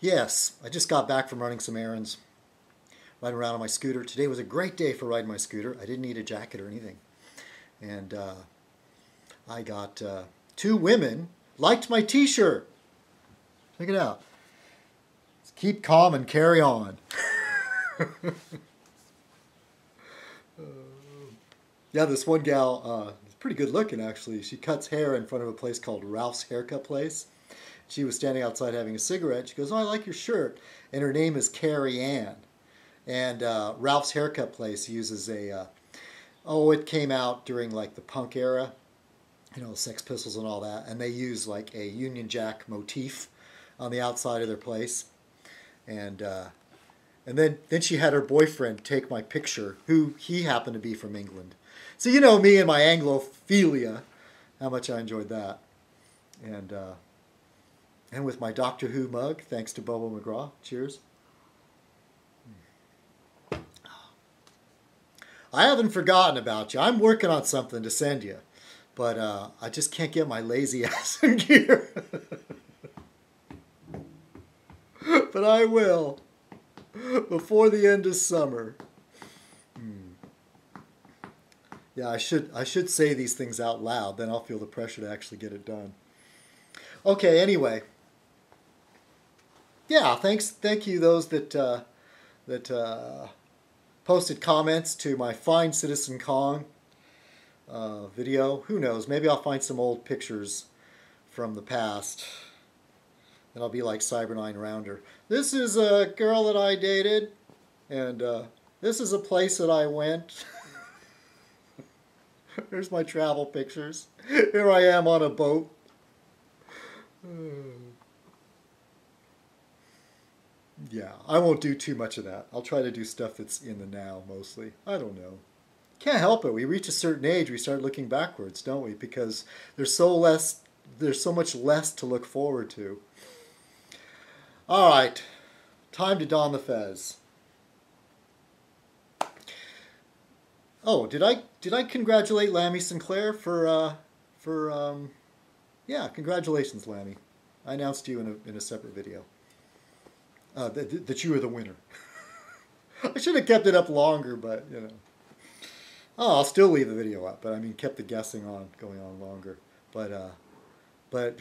Yes, I just got back from running some errands, riding around on my scooter. Today was a great day for riding my scooter. I didn't need a jacket or anything. And I got two women liked my t-shirt. Check it out. Keep calm and carry on. Yeah, this one gal is pretty good looking actually. She cuts hair in front of a place called Ralph's Haircut Place. She was standing outside having a cigarette. She goes, "Oh, I like your shirt." And her name is Carrie Ann. And Ralph's Haircut Place uses a, it came out during like the punk era, you know, Sex Pistols and all that. And they use like a Union Jack motif on the outside of their place. And then she had her boyfriend take my picture, who he happened to be from England. So you know me and my Anglophilia, how much I enjoyed that. And with my Doctor Who mug, thanks to Bobo McGraw. Cheers. I haven't forgotten about you. I'm working on something to send you. But I just can't get my lazy ass in gear. But I will. Before the end of summer. Yeah, I should say these things out loud. Then I'll feel the pressure to actually get it done. Okay, anyway. Yeah, thank you those that posted comments to my Fine citizenkong video. Who knows? Maybe I'll find some old pictures from the past. And I'll be like Cyber9 Rounder. This is a girl that I dated, and this is a place that I went. There's my travel pictures. Here I am on a boat. Yeah, I won't do too much of that. I'll try to do stuff that's in the now, mostly. I don't know. Can't help it. We reach a certain age, we start looking backwards, don't we? Because there's so much less to look forward to. All right, time to don the fez. Oh, did I congratulate Lammy Sinclair for yeah, congratulations, Lammy. I announced you in a separate video. That you were the winner. I should have kept it up longer, but you know. Oh, I'll still leave the video up, but I mean, kept the guessing going on longer. But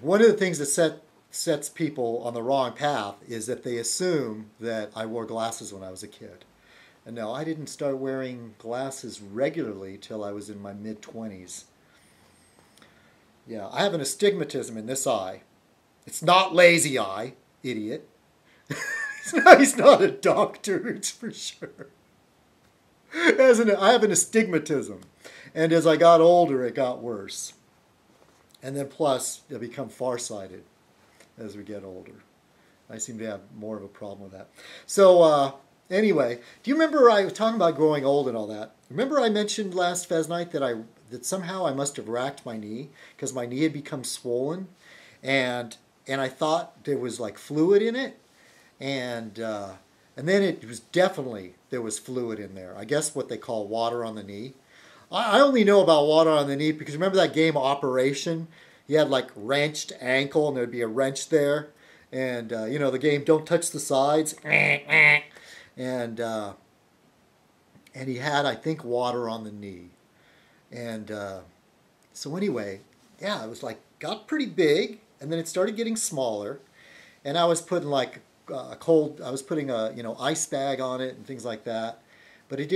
one of the things that sets people on the wrong path is that they assume that I wore glasses when I was a kid. And no, I didn't start wearing glasses regularly till I was in my mid-20s. Yeah, I have an astigmatism in this eye. It's not lazy eye, idiot. He's not a doctor, it's for sure. I have an astigmatism. And as I got older, it got worse. And then plus, I become farsighted as we get older. I seem to have more of a problem with that. So, anyway, do you remember I was talking about growing old and all that? Remember I mentioned last Fez Night that somehow I must have racked my knee because my knee had become swollen, and I thought there was like fluid in it, and then it was definitely there was fluid in there. I guess what they call water on the knee. I only know about water on the knee because remember that game Operation? You had like wrenched ankle and there'd be a wrench there, and you know the game Don't Touch the Sides. And he had, I think, water on the knee. And so anyway, yeah, it was like, got pretty big, and then it started getting smaller. And I was putting like I was putting a, ice bag on it and things like that. But it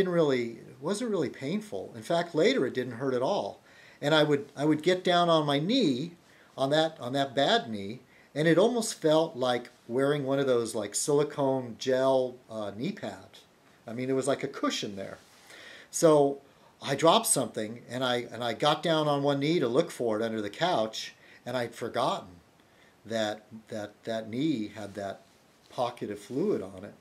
wasn't really painful. In fact, later it didn't hurt at all. And I would get down on my knee, on that bad knee, and it almost felt like wearing one of those like silicone gel knee pads. I mean, it was like a cushion there. So I dropped something, and I got down on one knee to look for it under the couch, and I'd forgotten that knee had that pocket of fluid on it.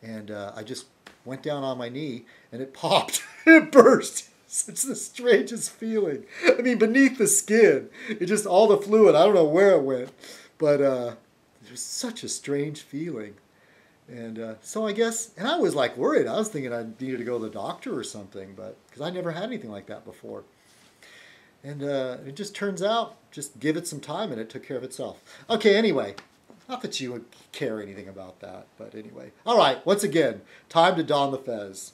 And I just went down on my knee, and it popped. It burst. Such the strangest feeling. I mean, beneath the skin, it just all the fluid. I don't know where it went, but it was such a strange feeling. And so I guess, and I was like worried. I was thinking I needed to go to the doctor or something, but because I never had anything like that before. And it just turns out, just give it some time and it took care of itself. Okay, anyway, Not that you would care anything about that, but anyway. All right, once again, time to don the fez.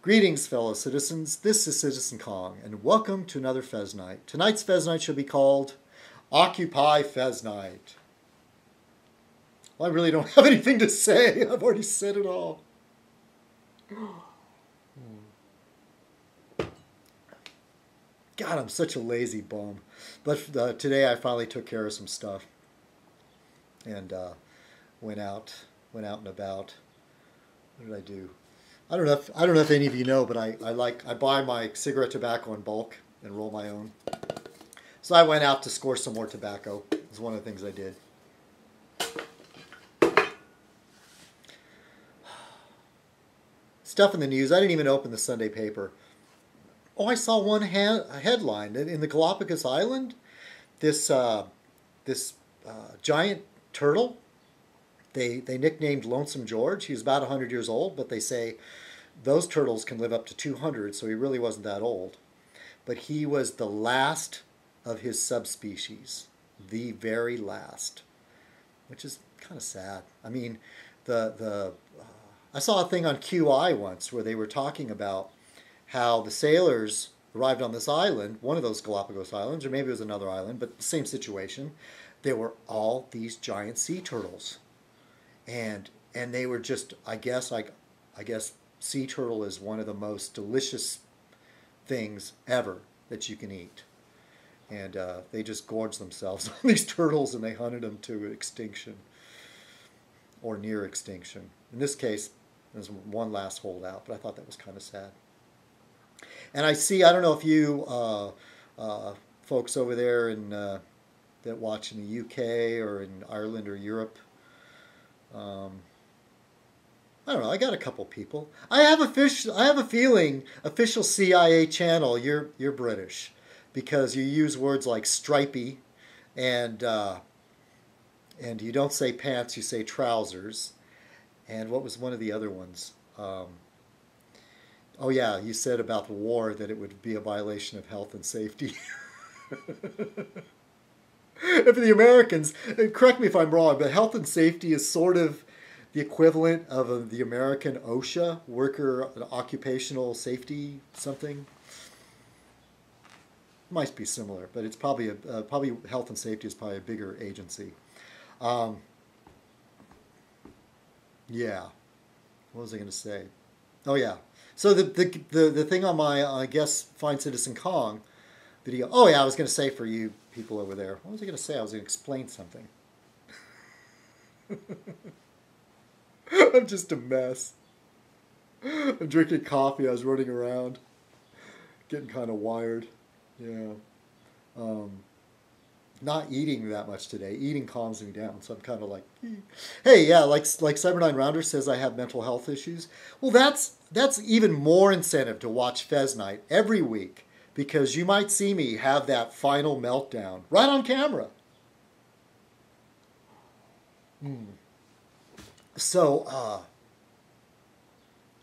Greetings, fellow citizens. This is Citizen Kong, and welcome to another Fez Night. Tonight's Fez Night shall be called Occupy Fez Night. Well, I really don't have anything to say. I've already said it all. God, I'm such a lazy bum. But today I finally took care of some stuff. And went out and about. What did I do? I don't know if any of you know, but I buy my cigarette tobacco in bulk and roll my own. So I went out to score some more tobacco. It's one of the things I did. Stuff in the news. I didn't even open the Sunday paper. Oh, I saw one headline in the Galapagos Island. This giant turtle. They nicknamed Lonesome George. He was about 100 years old, but they say those turtles can live up to 200, so he really wasn't that old. But he was the last of his subspecies, the very last, which is kind of sad. I mean, I saw a thing on QI once where they were talking about how the sailors arrived on this island, one of those Galapagos Islands, or maybe it was another island, but the same situation. There were all these giant sea turtles. And they were just, I guess sea turtle is one of the most delicious things ever that you can eat. And they just gorged themselves on these turtles and they hunted them to extinction or near extinction. In this case, there's one last holdout, but I thought that was kind of sad. And I don't know if you folks over there in that watch in the UK or in Ireland or Europe, I don't know. I got a couple people. I have a feeling official CIA channel. You're British, because you use words like stripy, and you don't say pants. You say trousers. And what was one of the other ones? Oh yeah, you said about the war that it would be a violation of health and safety. And for the Americans, correct me if I'm wrong, but health and safety is sort of the equivalent of the American OSHA, Worker Occupational Safety something. Might be similar, but it's probably probably health and safety is probably a bigger agency. Yeah, what was I going to say? Oh yeah, so the thing on my I guess Find Citizen Kong video. Oh yeah, I was going to say for you people over there. What was I going to say? I was going to explain something. I'm just a mess. I'm drinking coffee. I was running around, getting kind of wired. Yeah. Not eating that much today. Eating calms me down, so I'm kind of like, hey, yeah, like Cyber9 Rounder says I have mental health issues. Well, that's even more incentive to watch Fez Night every week, because you might see me have that final meltdown right on camera. So,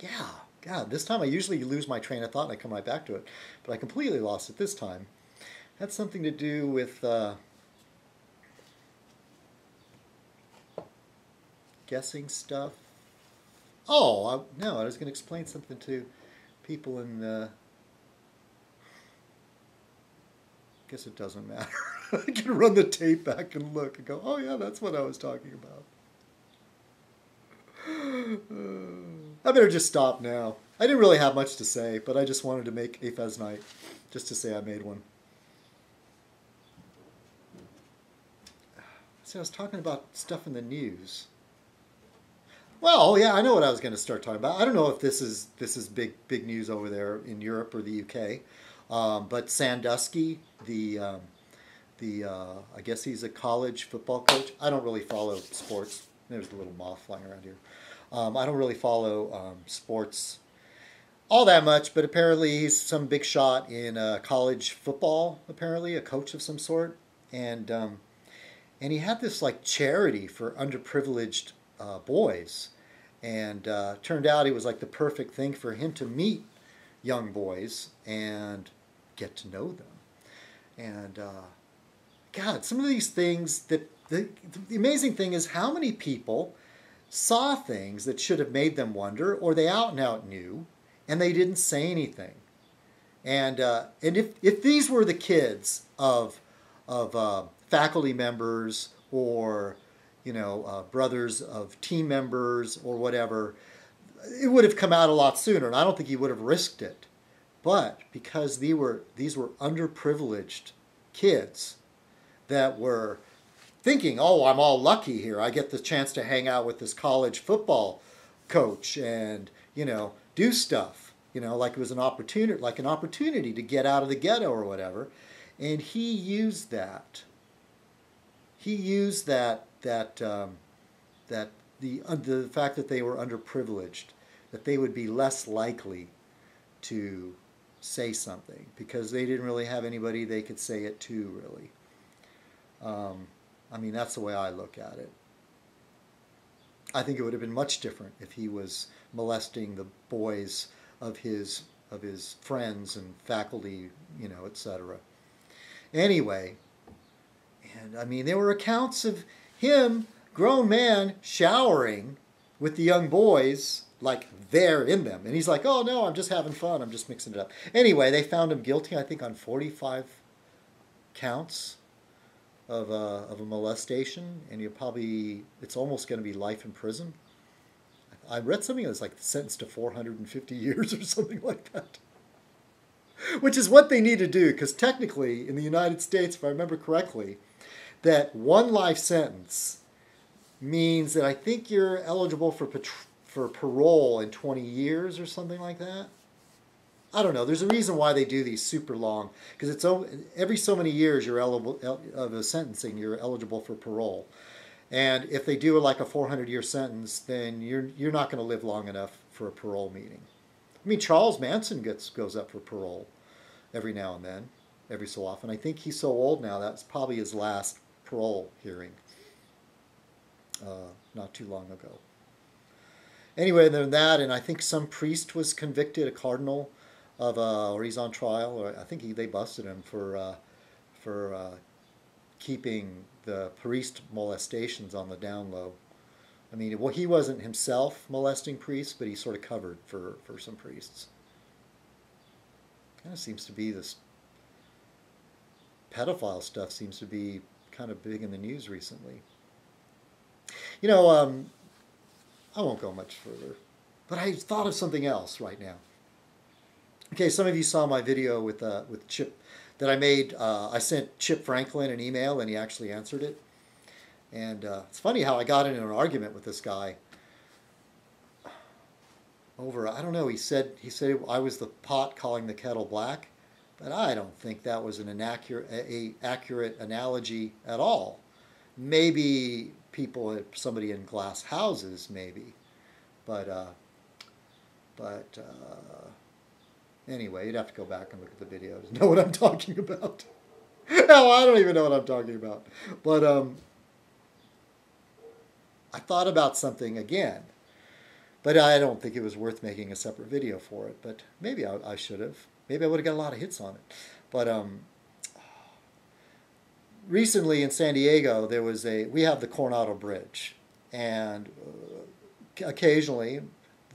yeah, God, this time I usually lose my train of thought and I come right back to it, but I completely lost it this time. Had something to do with guessing stuff. Oh, no, I was going to explain something to people in guess it doesn't matter. I can run the tape back and look and go, oh yeah, that's what I was talking about. I better just stop now. I didn't really have much to say, but I just wanted to make a Fez Night, just to say I made one. So I was talking about stuff in the news. Well, yeah, I know what I was going to start talking about. I don't know if this is big news over there in Europe or the UK, but Sandusky, I guess he's a college football coach. I don't really follow sports. There's a little moth flying around here. I don't really follow sports all that much, but apparently he's some big shot in college football. Apparently, a coach of some sort, and he had this like charity for underprivileged boys, and turned out it was like the perfect thing for him to meet young boys and get to know them. And God, some of these things that the amazing thing is how many people saw things that should have made them wonder, or they out and out knew, and they didn't say anything. And if these were the kids of faculty members or brothers of team members or whatever, it would have come out a lot sooner, and I don't think he would have risked it. But because these were underprivileged kids that were thinking, oh, I'm all lucky here. I get the chance to hang out with this college football coach and, do stuff, like it was an opportunity to get out of the ghetto or whatever. And he used that. He used the fact that they were underprivileged, that they would be less likely to say something because they didn't really have anybody they could say it to, really. I mean, that's the way I look at it. I think it would have been much different if he was molesting the boys of his friends and faculty, etc. Anyway, and I mean, there were accounts of him, grown man, showering with the young boys, like they're in them. And he's like, oh no, I'm just having fun. I'm just mixing it up. Anyway, they found him guilty, I think, on 45 counts of a molestation. And it's almost going to be life in prison. I read something that's like sentenced to 450 years or something like that. Which is what they need to do, because technically in the United States, if I remember correctly, that one life sentence means that I think you're eligible for parole in 20 years or something like that. I don't know. There's a reason why they do these super long, because it's every so many years you're eligible of a sentencing, you're eligible for parole. And if they do like a 400-year sentence, then you're not going to live long enough for a parole meeting. I mean, Charles Manson goes up for parole every now and then, every so often. I think he's so old now, that's probably his last parole hearing, not too long ago. Anyway, then that, and I think some priest was convicted, a cardinal, or he's on trial, or I think they busted him for keeping the priest molestations on the down low. I mean, well, he wasn't himself molesting priests, but he sort of covered for some priests. Kind of seems to be this pedophile stuff seems to be kind of big in the news recently. I won't go much further, but I thought of something else right now. Okay, some of you saw my video with Chip that I made. I sent Chip Franklin an email, and he actually answered it. And it's funny how I got into an argument with this guy over, I don't know, he said I was the pot calling the kettle black, but I don't think that was an accurate analogy at all. Maybe somebody in glass houses, maybe, but anyway, you'd have to go back and look at the video to know what I'm talking about. Hell, I don't even know what I'm talking about. But I thought about something again, but I don't think it was worth making a separate video for it. But maybe I should have. Maybe I would have got a lot of hits on it. But recently in San Diego, we have the Coronado Bridge, and occasionally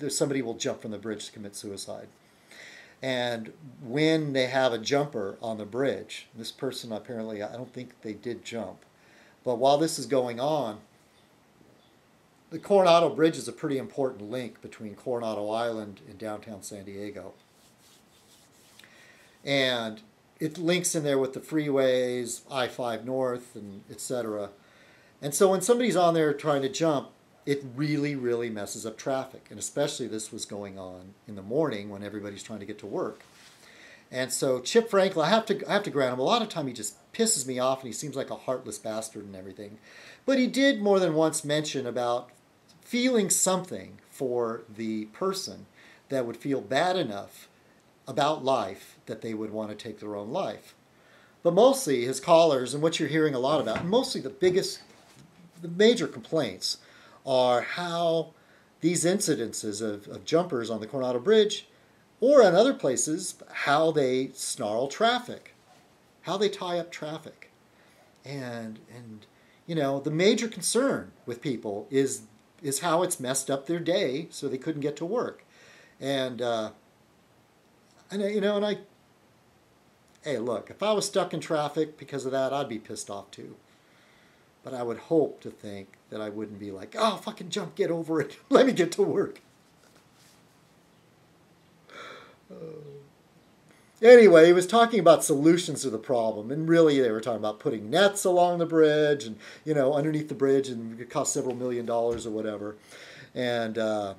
somebody will jump from the bridge to commit suicide. And when they have a jumper on the bridge, this person apparently, I don't think they did jump, but while this is going on, the Coronado Bridge is a pretty important link between Coronado Island and downtown San Diego. And it links in there with the freeways, I-5 North, and etc. And so when somebody's on there trying to jump, it really, really messes up traffic. And especially this was going on in the morning when everybody's trying to get to work. And so Chip Franklin, I have to grant him, a lot of time he just pisses me off and he seems like a heartless bastard and everything. But he did more than once mention about feeling something for the person that would feel bad enough about life that they would want to take their own life. But mostly his callers, and what you're hearing a lot about, and mostly the major complaints are how these incidences of jumpers on the Coronado Bridge or in other places, how they snarl traffic, how they tie up traffic. And you know, the major concern with people is how it's messed up their day, so they couldn't get to work. And you know, and I, hey, look, if I was stuck in traffic because of that, I'd be pissed off too. But I would hope to think that I wouldn't be like, oh, fucking jump, get over it. Let me get to work. Anyway, he was talking about solutions to the problem, and really they were talking about putting nets along the bridge and, you know, underneath the bridge, and it could cost several $1,000,000 or whatever. And I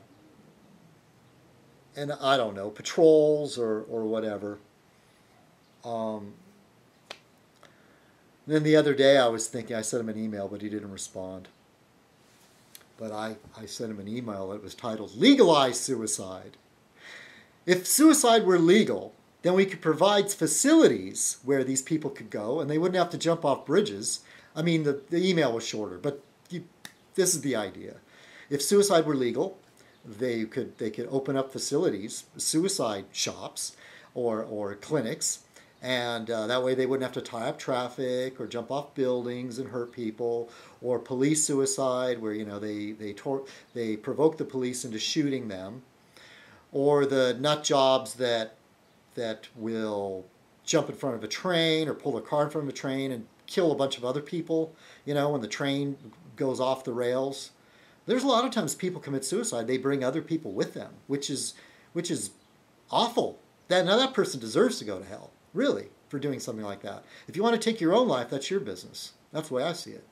don't know, patrols or whatever. Then the other day I was thinking, I sent him an email, but he didn't respond. But I sent him an email that was titled, Legalize Suicide. If suicide were legal, then we could provide facilities where these people could go, and they wouldn't have to jump off bridges. I mean, the email was shorter, but this is the idea. If suicide were legal, they could open up facilities, suicide shops or clinics, and that way they wouldn't have to tie up traffic or jump off buildings and hurt people, or police suicide where, you know, they provoke the police into shooting them, or the nut jobs that will jump in front of a train or pull a car in front of a train and kill a bunch of other people, you know, when the train goes off the rails. There's a lot of times people commit suicide, they bring other people with them, which is awful. Now that person deserves to go to hell, really, for doing something like that. If you want to take your own life, that's your business. That's the way I see it.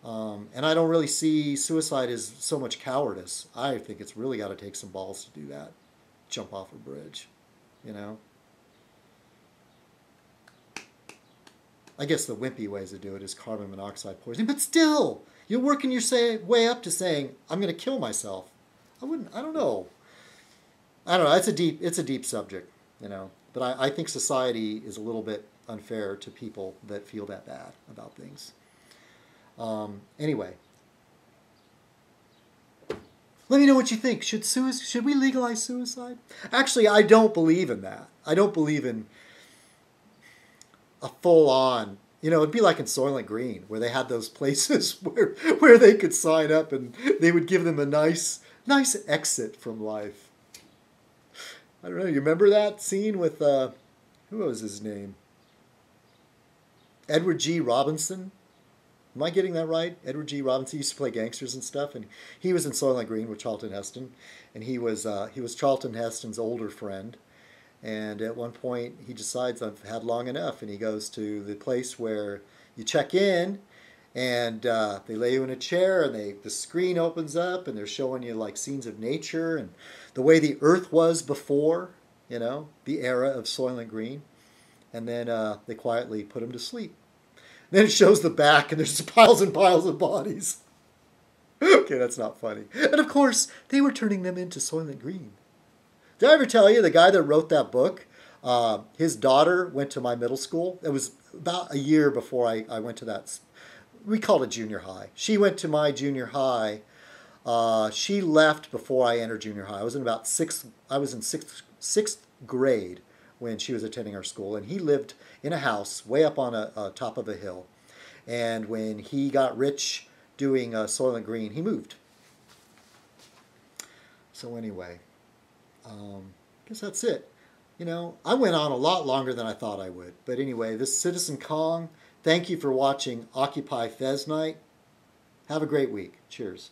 And I don't really see suicide as so much cowardice. I think it's really got to take some balls to do that. Jump off a bridge, you know. I guess the wimpy ways to do it is carbon monoxide poisoning. But still, you're working your way up to saying, I'm going to kill myself. I don't know. It's a deep subject, you know. But I think society is a little bit unfair to people that feel that bad about things. Anyway, let me know what you think. Should we legalize suicide? Actually, I don't believe in that. I don't believe in a full-on, you know, it'd be like in Soylent Green, where they had those places where they could sign up and they would give them a nice exit from life. I don't know, you remember that scene with, who was his name? Edward G. Robinson? Am I getting that right? Edward G. Robinson used to play gangsters and stuff, and he was in Soylent Green with Charlton Heston, and he was Charlton Heston's older friend. And at one point, he decides, I've had long enough, and he goes to the place where you check in, and they lay you in a chair, and the screen opens up, and they're showing you like scenes of nature and the way the earth was before, you know, the era of Soylent Green. And then they quietly put him to sleep. Then it shows the back, and there's piles and piles of bodies. Okay, that's not funny. And of course, they were turning them into Soylent Green. Did I ever tell you the guy that wrote that book, his daughter went to my middle school? It was about a year before I went to that. We called it junior high. She went to my junior high. She left before I entered junior high. I was in sixth grade when she was attending our school, and he lived in a house way up on a top of a hill. And when he got rich doing Soylent Green, he moved. So anyway, I guess that's it. You know, I went on a lot longer than I thought I would. But anyway, this is Citizen Kong. Thank you for watching Occupy Fez Night. Have a great week. Cheers.